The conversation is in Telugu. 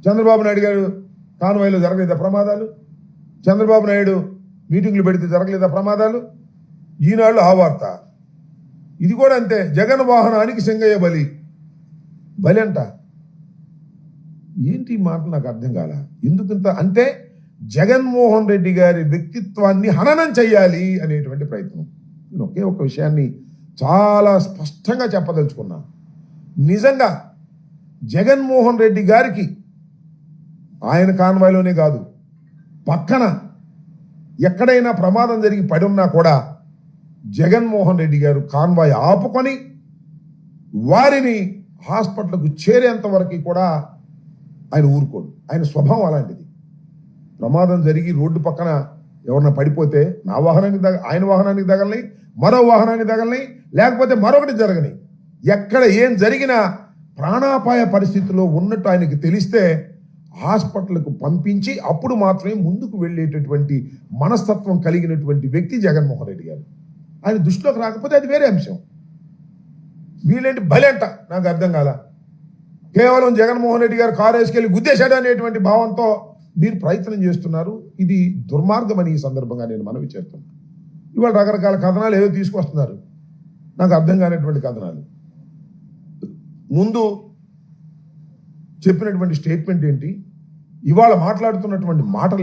చంద్రబాబు నాయుడు గారు కాన్వాయ్లో జరగలేదా ప్రమాదాలు? చంద్రబాబు నాయుడు మీటింగ్లు పెడితే జరగలేదా ప్రమాదాలు? ఈనాళ్ళు ఆ వార్త. ఇది కూడా అంతే. జగన్ వాహనానికి సింగయ్య బలి అంట. ఏంటి ఈ మాట నాకు అర్థం కాల. ఎందుకంత అంటే జగన్మోహన్ రెడ్డి గారి వ్యక్తిత్వాన్ని హననం చెయ్యాలి అనేటువంటి ప్రయత్నం. నేను ఒకే ఒక విషయాన్ని చాలా స్పష్టంగా చెప్పదలుచుకున్నా. నిజంగా జగన్మోహన్ రెడ్డి గారికి ఆయన కాన్వాయ్లోనే కాదు, పక్కన ఎక్కడైనా ప్రమాదం జరిగి పడి ఉన్నా కూడా జగన్మోహన్ రెడ్డి గారు కాన్వాయ్ ఆపుకొని వారిని హాస్పిటల్కు చేరేంత వరకు కూడా ఆయన ఊరుకోడు. ఆయన స్వభావం అలాంటిది. ప్రమాదం జరిగి రోడ్డు పక్కన ఎవరన్నా పడిపోతే నా వాహనానికి ఆయన వాహనానికి తగలని, మరో వాహనానికి తగలని, లేకపోతే మరొకటి జరగని, ఎక్కడ ఏం జరిగినా ప్రాణాపాయ పరిస్థితిలో ఉన్నట్టు ఆయనకి తెలిస్తే హాస్పిటల్కు పంపించి అప్పుడు మాత్రమే ముందుకు వెళ్ళేటటువంటి మనస్తత్వం కలిగినటువంటి వ్యక్తి జగన్మోహన్ రెడ్డి గారు. ఆయన దృష్టిలోకి రాకపోతే అది వేరే అంశం. వీళ్ళేంటి బలంట నాకు అర్థం కాల. కేవలం జగన్మోహన్ రెడ్డి గారు కారు వేసుకెళ్ళి గుద్దేశాడు అనేటువంటి భావంతో మీరు ప్రయత్నం చేస్తున్నారు. ఇది దుర్మార్గమని ఈ సందర్భంగా నేను మనవి చేస్తున్నాను. ఇవాళ రకరకాల కథనాలు ఏదో తీసుకొస్తున్నారు, నాకు అర్థం కానిటువంటి కథనాలు. ముందు చెప్పినటువంటి స్టేట్మెంట్ ఏంటి, ఇవాళ మాట్లాడుతున్నటువంటి మాటలు